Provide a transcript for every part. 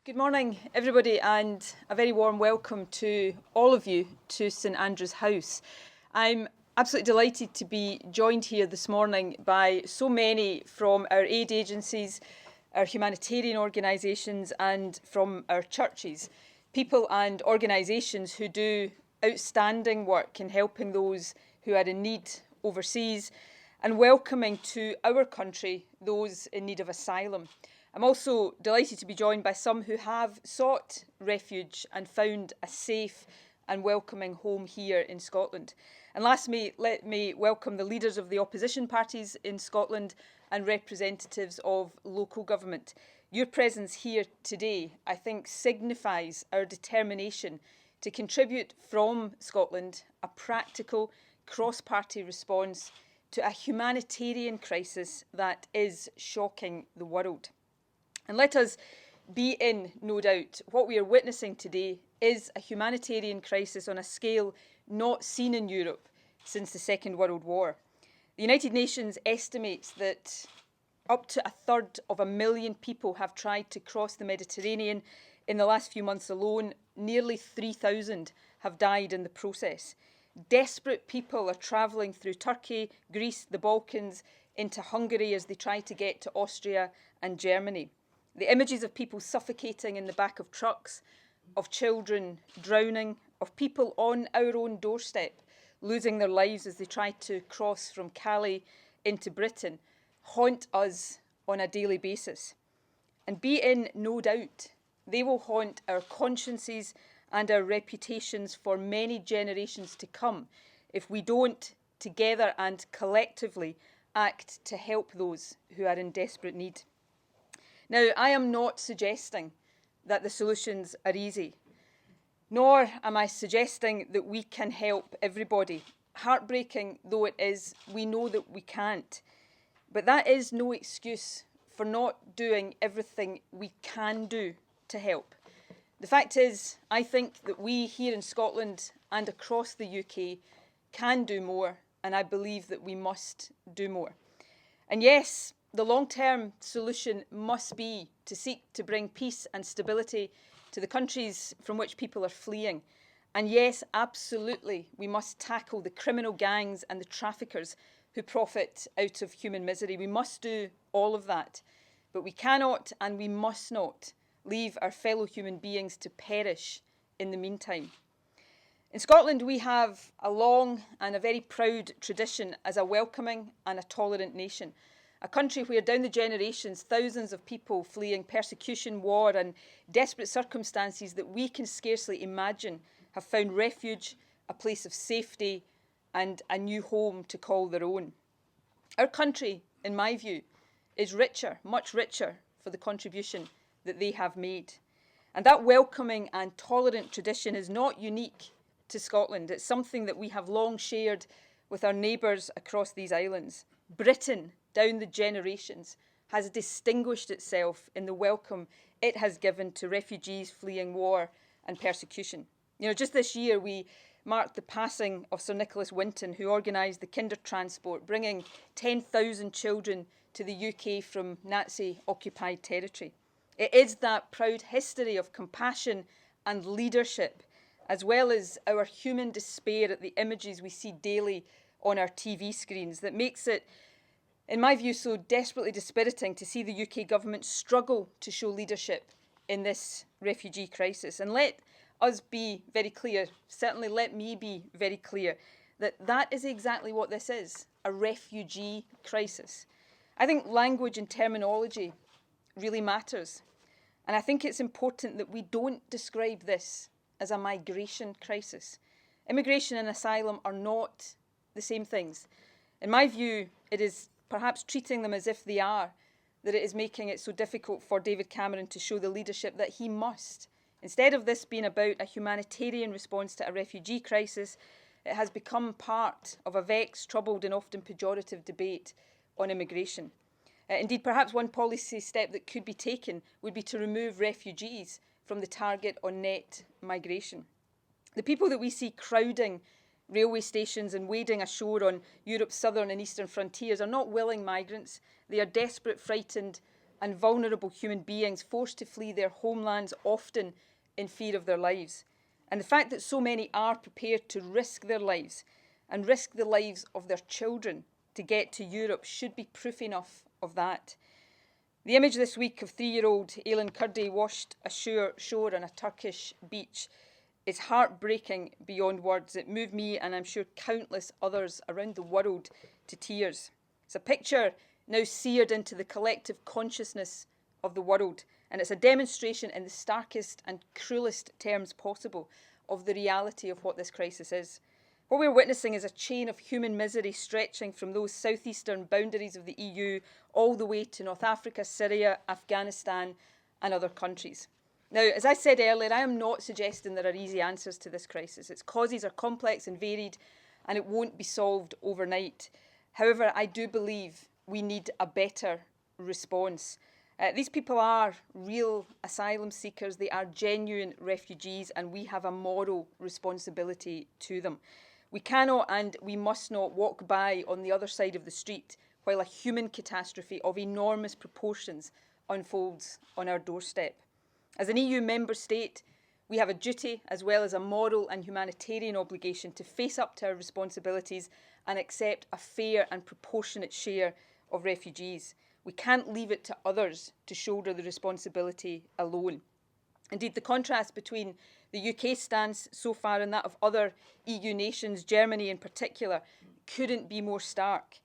Good morning, everybody, and a very warm welcome to all of you to St Andrew's House. I'm absolutely delighted to be joined here this morning by so many from our aid agencies, our humanitarian organisations and from our churches, people and organisations who do outstanding work in helping those who are in need overseas and welcoming to our country those in need of asylum. I'm also delighted to be joined by some who have sought refuge and found a safe and welcoming home here in Scotland. And lastly, let me welcome the leaders of the opposition parties in Scotland and representatives of local government. Your presence here today, I think, signifies our determination to contribute from Scotland a practical cross-party response to a humanitarian crisis that is shocking the world. And let us be in no doubt, what we are witnessing today is a humanitarian crisis on a scale not seen in Europe since the Second World War. The United Nations estimates that up to 250,000 people have tried to cross the Mediterranean in the last few months alone. Nearly 3,000 have died in the process. Desperate people are travelling through Turkey, Greece, the Balkans, into Hungary as they try to get to Austria and Germany. The images of people suffocating in the back of trucks, of children drowning, of people on our own doorstep losing their lives as they try to cross from Calais into Britain haunt us on a daily basis. And be in no doubt, they will haunt our consciences and our reputations for many generations to come if we don't, together and collectively, act to help those who are in desperate need. Now, I am not suggesting that the solutions are easy, nor am I suggesting that we can help everybody. Heartbreaking though it is, we know that we can't. But that is no excuse for not doing everything we can do to help. The fact is, I think that we here in Scotland and across the UK can do more, and I believe that we must do more. And yes, the long-term solution must be to seek to bring peace and stability to the countries from which people are fleeing. And yes, absolutely, we must tackle the criminal gangs and the traffickers who profit out of human misery. We must do all of that. But we cannot and we must not leave our fellow human beings to perish in the meantime. In Scotland, we have a long and a very proud tradition as a welcoming and a tolerant nation. A country where down the generations, thousands of people fleeing persecution, war and desperate circumstances that we can scarcely imagine have found refuge, a place of safety and a new home to call their own. Our country, in my view, is richer, much richer for the contribution that they have made. And that welcoming and tolerant tradition is not unique to Scotland. It's something that we have long shared with our neighbours across these islands. Britain, down the generations, has distinguished itself in the welcome it has given to refugees fleeing war and persecution. Just this year we marked the passing of Sir Nicholas Winton, who organised the Kinder Transport, bringing 10,000 children to the UK from Nazi-occupied territory. It is that proud history of compassion and leadership, as well as our human despair at the images we see daily on our TV screens, that makes it, in my view, so desperately dispiriting to see the UK government struggle to show leadership in this refugee crisis. And let us be very clear, certainly let me be very clear, that that is exactly what this is, a refugee crisis. I think language and terminology really matters. And I think it's important that we don't describe this as a migration crisis. Immigration and asylum are not the same things. In my view, it is perhaps treating them as if they are, that it is making it so difficult for David Cameron to show the leadership that he must. Instead of this being about a humanitarian response to a refugee crisis, it has become part of a vexed, troubled and often pejorative debate on immigration. Indeed, perhaps one policy step that could be taken would be to remove refugees from the target on net migration. The people that we see crowding railway stations and wading ashore on Europe's southern and eastern frontiers are not willing migrants. They are desperate, frightened and vulnerable human beings forced to flee their homelands, often in fear of their lives. And the fact that so many are prepared to risk their lives and risk the lives of their children to get to Europe should be proof enough of that. The image this week of 3-year-old Aylin Kurdi washed ashore on a Turkish beach is heartbreaking beyond words. It moved me, and I'm sure countless others around the world, to tears. It's a picture now seared into the collective consciousness of the world, and it's a demonstration in the starkest and cruelest terms possible of the reality of what this crisis is. What we're witnessing is a chain of human misery stretching from those southeastern boundaries of the EU all the way to North Africa, Syria, Afghanistan, and other countries. Now, as I said earlier, I am not suggesting there are easy answers to this crisis. Its causes are complex and varied, and it won't be solved overnight. However, I do believe we need a better response. These people are real asylum seekers. They are genuine refugees, and we have a moral responsibility to them. We cannot and we must not walk by on the other side of the street while a human catastrophe of enormous proportions unfolds on our doorstep. As an EU member state, we have a duty as well as a moral and humanitarian obligation to face up to our responsibilities and accept a fair and proportionate share of refugees. We can't leave it to others to shoulder the responsibility alone. Indeed, the contrast between the UK stance so far and that of other EU nations, Germany in particular, couldn't be more stark.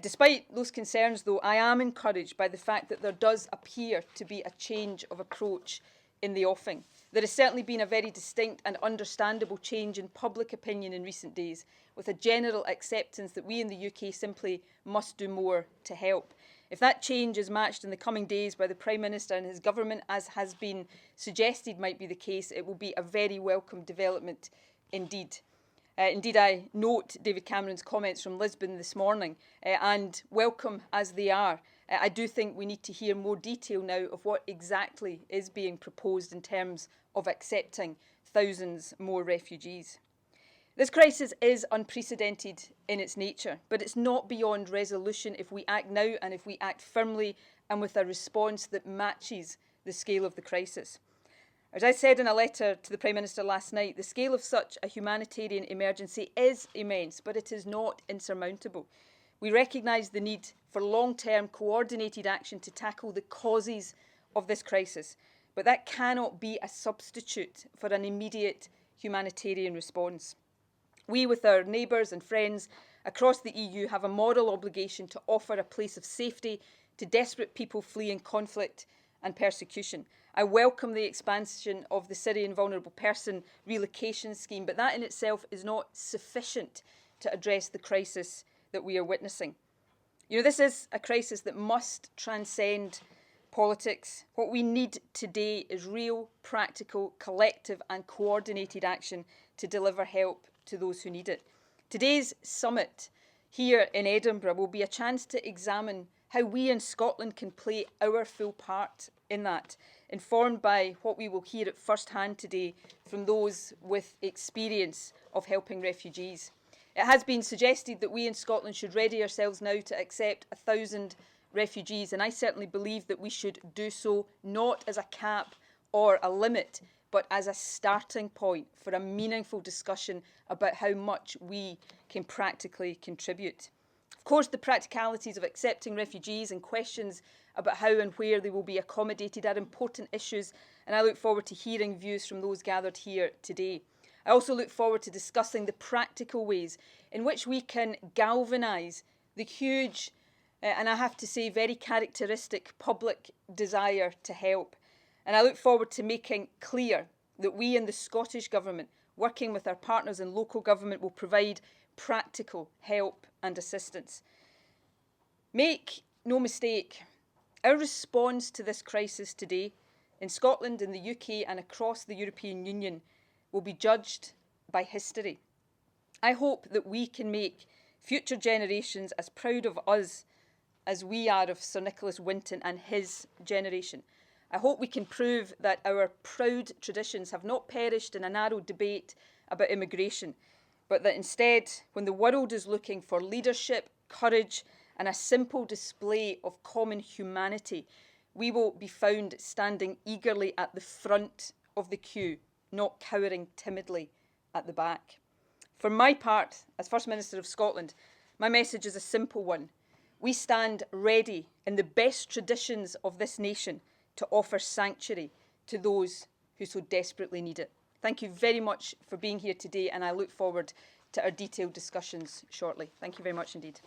Despite those concerns, though, I am encouraged by the fact that there does appear to be a change of approach in the offing. There has certainly been a very distinct and understandable change in public opinion in recent days, with a general acceptance that we in the UK simply must do more to help. If that change is matched in the coming days by the Prime Minister and his government, as has been suggested might be the case, it will be a very welcome development indeed. Indeed, I note David Cameron's comments from Lisbon this morning, and welcome as they are, I do think we need to hear more detail now of what exactly is being proposed in terms of accepting thousands more refugees. This crisis is unprecedented in its nature, but it's not beyond resolution if we act now and if we act firmly and with a response that matches the scale of the crisis. As I said in a letter to the Prime Minister last night, the scale of such a humanitarian emergency is immense, but it is not insurmountable. We recognise the need for long-term coordinated action to tackle the causes of this crisis, but that cannot be a substitute for an immediate humanitarian response. We, with our neighbours and friends across the EU, have a moral obligation to offer a place of safety to desperate people fleeing conflict and persecution. I welcome the expansion of the Syrian Vulnerable Person Relocation Scheme, but that in itself is not sufficient to address the crisis that we are witnessing. This is a crisis that must transcend politics. What we need today is real, practical, collective and coordinated action to deliver help to those who need it. Today's summit here in Edinburgh will be a chance to examine how we in Scotland can play our full part in that, informed by what we will hear at first hand today from those with experience of helping refugees. It has been suggested that we in Scotland should ready ourselves now to accept 1,000 refugees, and I certainly believe that we should do so not as a cap or a limit, but as a starting point for a meaningful discussion about how much we can practically contribute. Of course, the practicalities of accepting refugees and questions about how and where they will be accommodated are important issues, and I look forward to hearing views from those gathered here today. I also look forward to discussing the practical ways in which we can galvanise the huge, and I have to say very characteristic public desire to help. And I look forward to making clear that we in the Scottish Government, working with our partners in local government, will provide practical help and assistance. Make no mistake, our response to this crisis today in Scotland, in the UK and across the European Union will be judged by history. I hope that we can make future generations as proud of us as we are of Sir Nicholas Winton and his generation. I hope we can prove that our proud traditions have not perished in a narrow debate about immigration, but that instead, when the world is looking for leadership, courage, and a simple display of common humanity, we will be found standing eagerly at the front of the queue, not cowering timidly at the back. For my part, as First Minister of Scotland, my message is a simple one. We stand ready in the best traditions of this nation to offer sanctuary to those who so desperately need it. Thank you very much for being here today, and I look forward to our detailed discussions shortly. Thank you very much indeed.